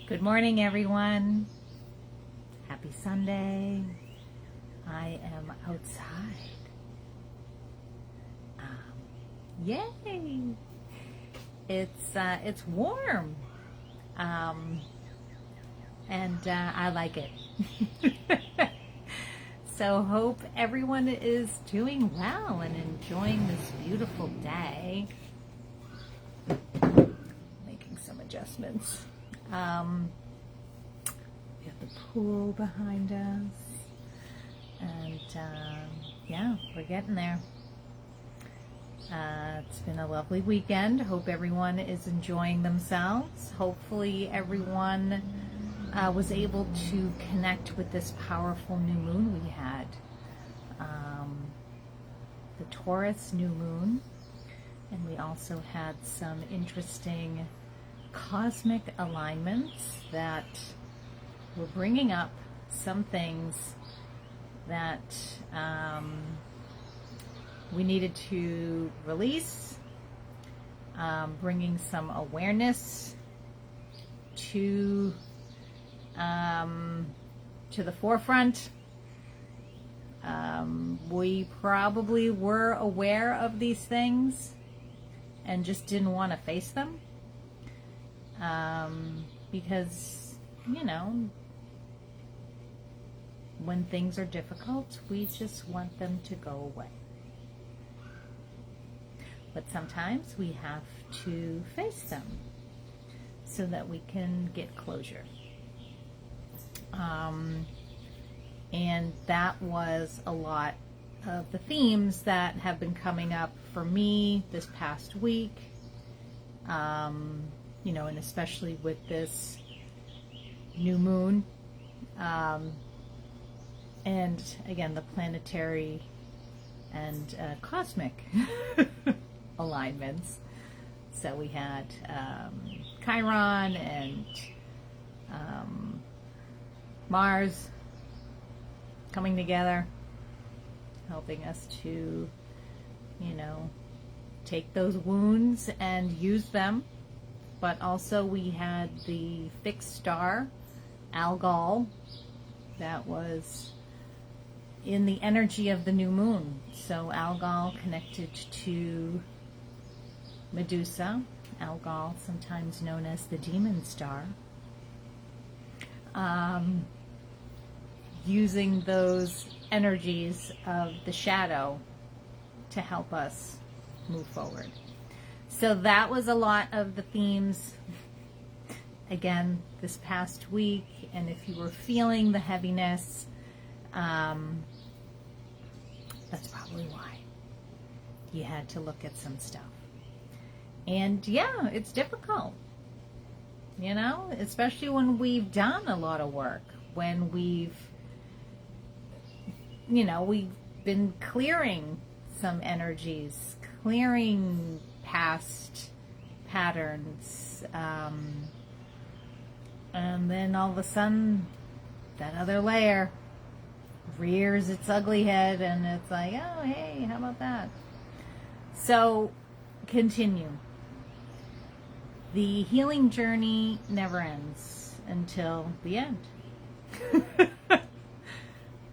Good morning, everyone. Happy Sunday. I am outside. Yay! It's warm, and I like it. So hope everyone is doing well and enjoying this beautiful day. Making some adjustments. We have the pool behind us, and yeah, we're getting there. It's been a lovely weekend. Hope everyone is enjoying themselves. Hopefully everyone was able to connect with this powerful new moon we had. The Taurus New Moon, and we also had some interesting cosmic alignments that were bringing up some things that we needed to release, bringing some awareness to the forefront. We probably were aware of these things and just didn't want to face them. Because, you know, when things are difficult, we just want them to go away. But sometimes we have to face them so that we can get closure. And that was a lot of the themes that have been coming up for me this past week. You know, and especially with this new moon, and again, the planetary and cosmic alignments. So we had Chiron and Mars coming together, helping us to, you know, take those wounds and use them. But also we had the fixed star, Algol, that was in the energy of the new moon. So Algol connected to Medusa, Algol sometimes known as the demon star, using those energies of the shadow to help us move forward. So that was a lot of the themes, again, this past week. And if you were feeling the heaviness, that's probably why you had to look at some stuff. And yeah, it's difficult, you know, especially when we've done a lot of work, when we've, you know, we've been clearing some energies, clearing past patterns, and then all of a sudden that other layer rears its ugly head, and it's like, oh hey, how about that? So continue. The healing journey never ends until the end.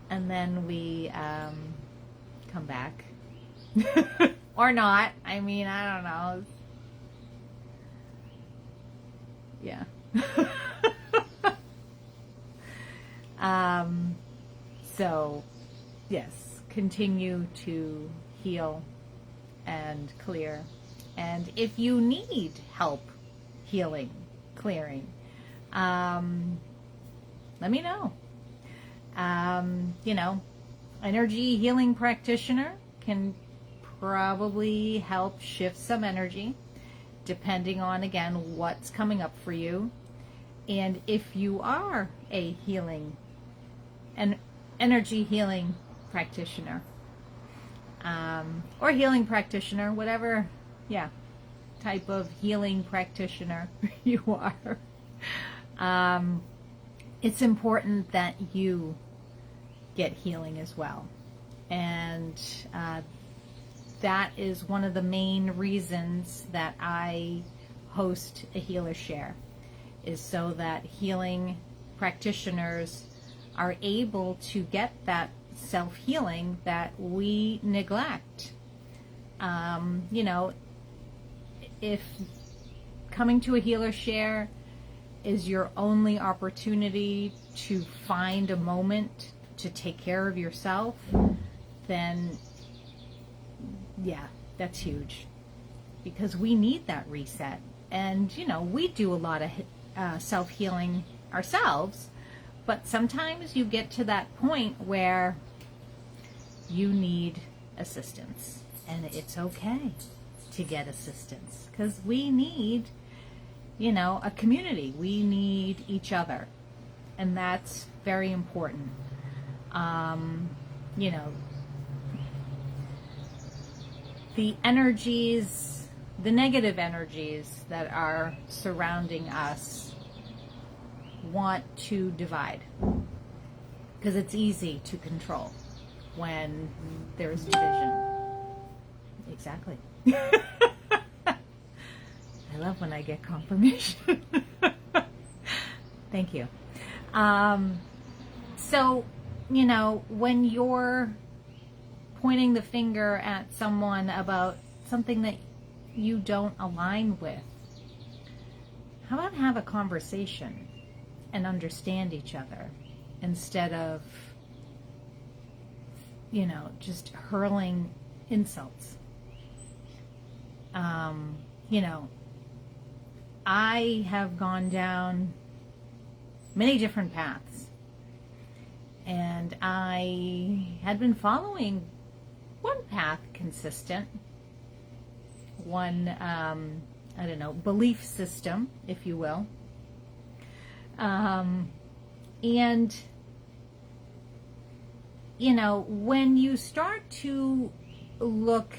And then we come back. Or not. I mean, I don't know. Yeah. So, yes, continue to heal and clear. And if you need help healing, clearing, let me know. You know, energy healing practitioner can probably help shift some energy, depending on, again, what's coming up for you. And if you are a healing and energy healing practitioner, or healing practitioner, whatever, yeah, type of healing practitioner you are, it's important that you get healing as well. And that is one of the main reasons that I host a healer share, is so that healing practitioners are able to get that self-healing that we neglect. You know, if coming to a healer share is your only opportunity to find a moment to take care of yourself, then yeah, that's huge, because we need that reset. And you know, we do a lot of self-healing ourselves, but sometimes you get to that point where you need assistance, and it's okay to get assistance, because we need, you know, a community. We need each other, and that's very important. You know, the energies, the negative energies that are surrounding us want to divide, because it's easy to control when there's division. Exactly. I love when I get confirmation. Thank you. So, you know, when you're pointing the finger at someone about something that you don't align with, how about have a conversation and understand each other, instead of, you know, just hurling insults. You know, I have gone down many different paths, and I had been following one path consistent, one, I don't know, belief system, if you will. And, you know, when you start to look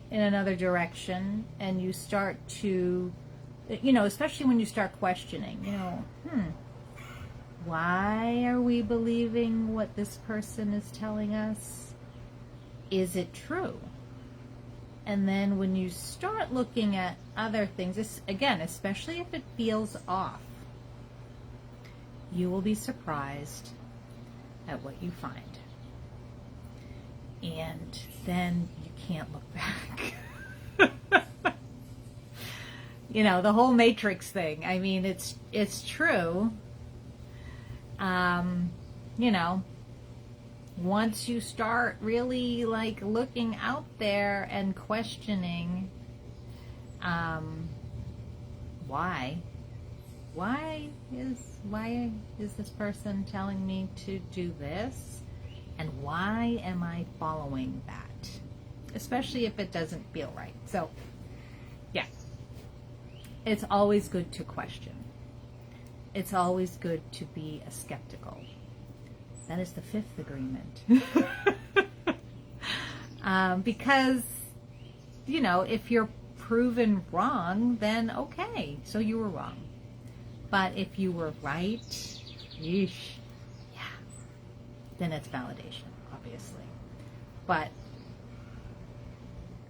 in another direction, and you start to, you know, especially when you start questioning, you know, why are we believing what this person is telling us? Is it true? And then when you start looking at other things, again, especially if it feels off, you will be surprised at what you find. And then you can't look back. You know, the whole Matrix thing. I mean, it's true. You know, once you start really like looking out there and questioning, why is this person telling me to do this? And why am I following that? Especially if it doesn't feel right. So, yeah. It's always good to question. It's always good to be a skeptical. That is the fifth agreement. Because, you know, if you're proven wrong, then okay, so you were wrong. But if you were right, yeesh, yeah, then it's validation, obviously. But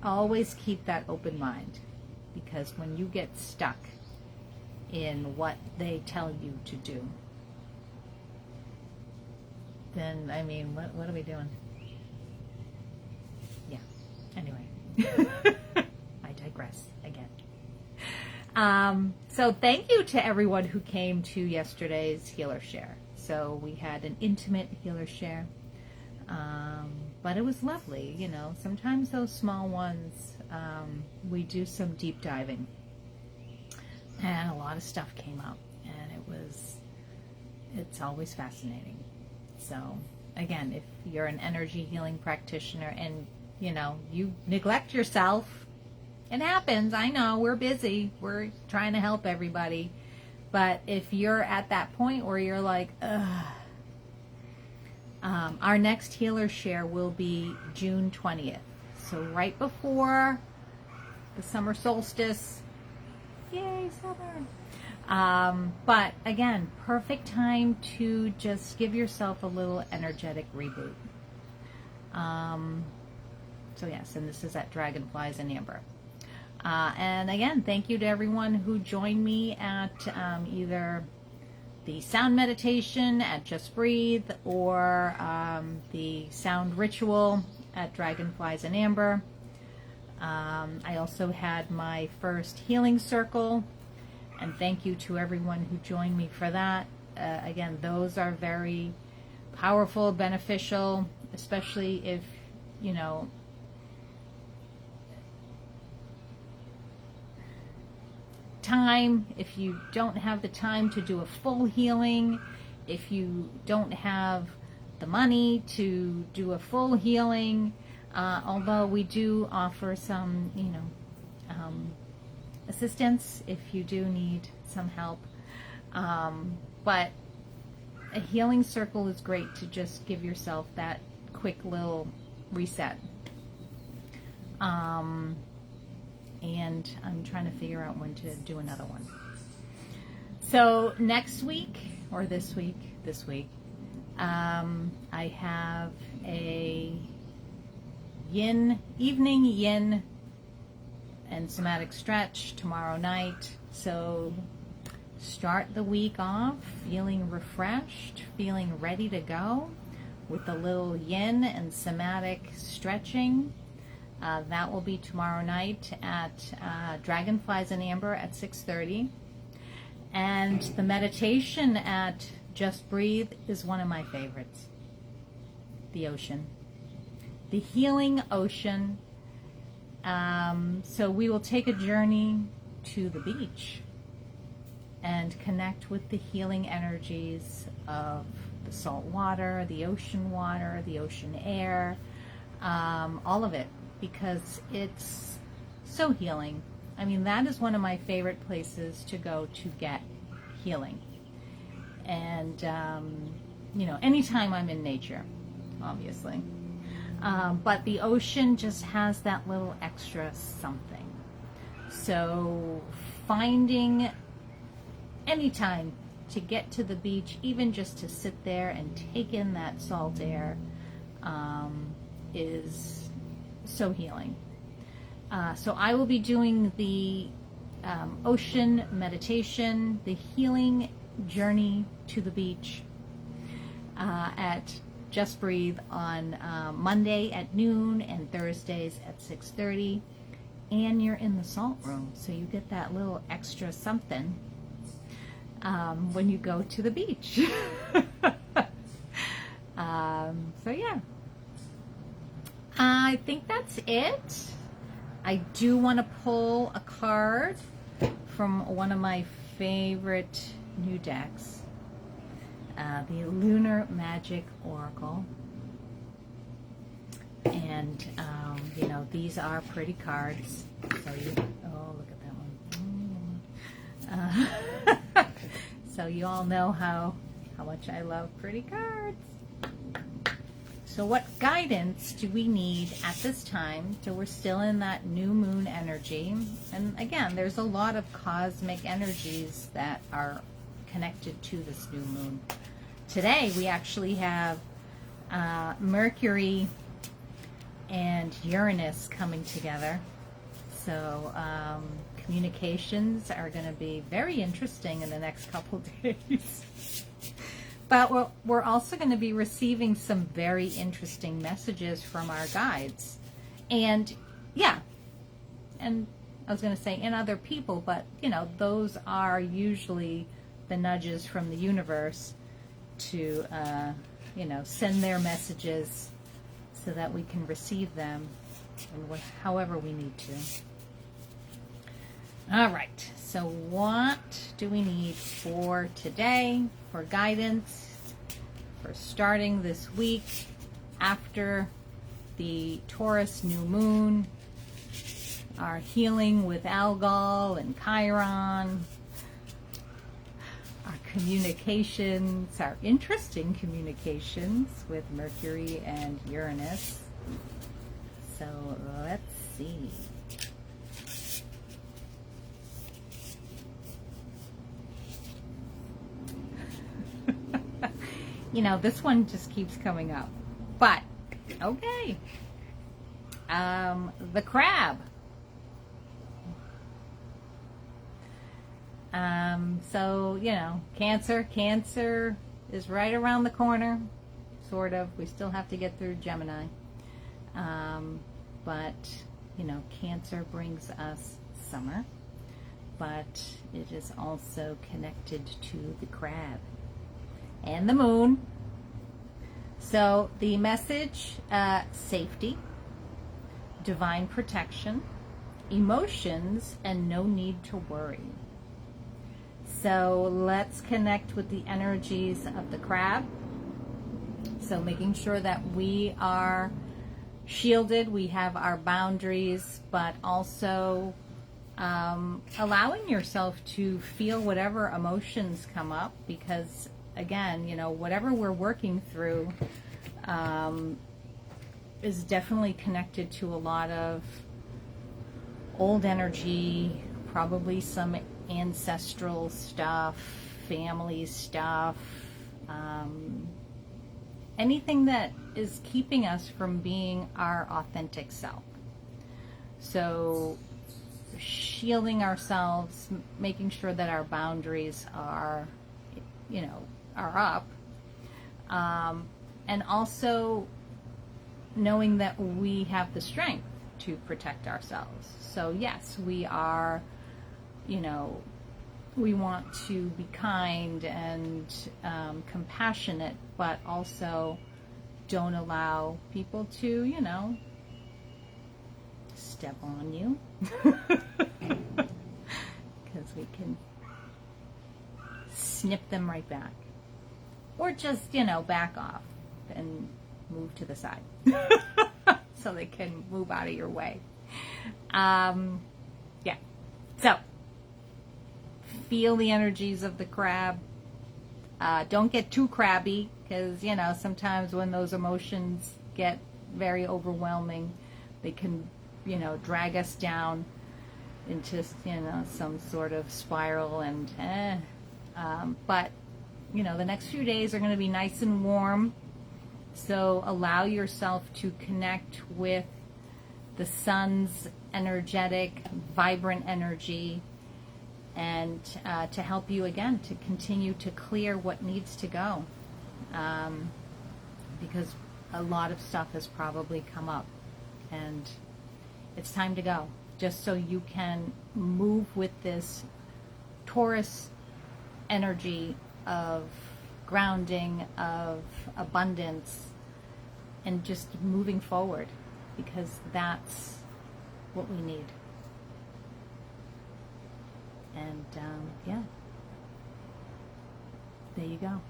always keep that open mind, because when you get stuck in what they tell you to do, then, I mean, what are we doing? Yeah, anyway. I digress again. So thank you to everyone who came to yesterday's healer share. So we had an intimate healer share, but it was lovely. You know, sometimes those small ones, we do some deep diving, and a lot of stuff came up, and it's always fascinating. So again, if you're an energy healing practitioner and, you know, you neglect yourself, it happens. I know, we're busy. We're trying to help everybody. But if you're at that point where you're like, ugh. Our next healer share will be June 20th. So right before the summer solstice. Yay, summer. But again, perfect time to just give yourself a little energetic reboot. So yes, and this is at Dragonflies in Amber. And again, thank you to everyone who joined me at either the sound meditation at Just Breathe or the sound ritual at Dragonflies and Amber. I also had my first healing circle, and thank you to everyone who joined me for that. Again, those are very powerful, beneficial, especially if, you know, if you don't have the time to do a full healing, if you don't have the money to do a full healing, although we do offer some, you know, assistance if you do need some help. But a healing circle is great to just give yourself that quick little reset. And I'm trying to figure out when to do another one. So next week, or this week, I have a evening yin and somatic stretch tomorrow night. So start the week off feeling refreshed, feeling ready to go with a little yin and somatic stretching. That will be tomorrow night at Dragonflies and Amber at 6:30. And the meditation at Just Breathe is one of my favorites. The ocean. The healing ocean. So we will take a journey to the beach and connect with the healing energies of the salt water, the ocean air, all of it, because it's so healing. I mean, that is one of my favorite places to go to get healing. And, you know, anytime I'm in nature, obviously. But the ocean just has that little extra something. So finding any time to get to the beach, even just to sit there and take in that salt air, is so healing. So I will be doing the ocean meditation, the healing journey to the beach at Just Breathe on Monday at noon and Thursdays at 6:30. And you're in the salt room, so you get that little extra something when you go to the beach. So yeah, I think that's it. I do want to pull a card from one of my favorite new decks, the Lunar Magic Oracle. And, you know, these are pretty cards. So you, oh, look at that one. So you all know how much I love pretty cards. So what guidance do we need at this time? So we're still in that new moon energy. And again, there's a lot of cosmic energies that are connected to this new moon. Today we actually have Mercury and Uranus coming together. So communications are going to be very interesting in the next couple days. But we're also going to be receiving some very interesting messages from our guides. And yeah, and I was going to say in other people, but you know, those are usually the nudges from the universe to, you know, send their messages so that we can receive them in however we need to. All right, so what do we need for today for guidance for starting this week after the Taurus New Moon, our healing with Algol and Chiron, our communications, our interesting communications with Mercury and Uranus. So let's see. You know, this one just keeps coming up. But, okay. The crab. So, you know, Cancer is right around the corner, sort of. We still have to get through Gemini. But, you know, Cancer brings us summer, but it is also connected to the crab and the moon. So the message, safety, divine protection, emotions, and no need to worry. So let's connect with the energies of the crab. So making sure that we are shielded, we have our boundaries, but also allowing yourself to feel whatever emotions come up, because again, you know, whatever we're working through is definitely connected to a lot of old energy, probably some ancestral stuff, family stuff, anything that is keeping us from being our authentic self. So shielding ourselves, making sure that our boundaries are, you know, are up, and also knowing that we have the strength to protect ourselves. So yes, we are, you know, we want to be kind and compassionate, but also don't allow people to, you know, step on you, because we can snip them right back, or just, you know, back off and move to the side so they can move out of your way. Yeah, so feel the energies of the crab. Don't get too crabby, because, you know, sometimes when those emotions get very overwhelming, they can, you know, drag us down into, you know, some sort of spiral. And but, you know, the next few days are going to be nice and warm, so allow yourself to connect with the sun's energetic, vibrant energy, and to help you again to continue to clear what needs to go, because a lot of stuff has probably come up, and it's time to go, just so you can move with this Taurus energy of grounding, of abundance, and just moving forward, because that's what we need. And yeah, there you go.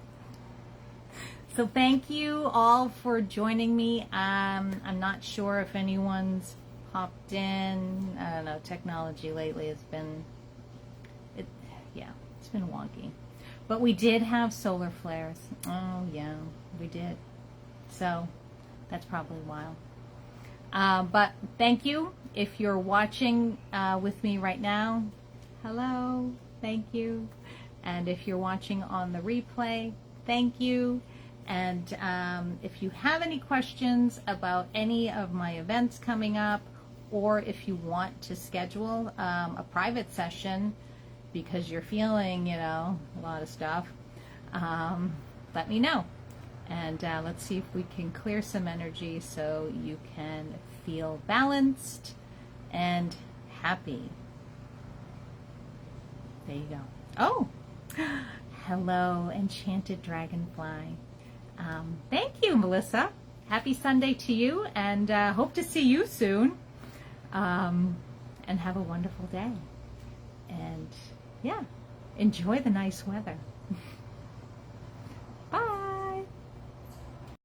So thank you all for joining me. I'm not sure if anyone's popped in. I don't know, technology lately has been, it's been wonky. But we did have solar flares. Oh yeah, we did. So that's probably why. But thank you. If you're watching with me right now, hello, thank you. And if you're watching on the replay, thank you. And if you have any questions about any of my events coming up, or if you want to schedule a private session because you're feeling, you know, a lot of stuff, let me know. And let's see if we can clear some energy so you can feel balanced and happy. There you go. Oh, hello, enchanted dragonfly. Thank you, Melissa. Happy Sunday to you, and hope to see you soon. And have a wonderful day. And yeah, enjoy the nice weather.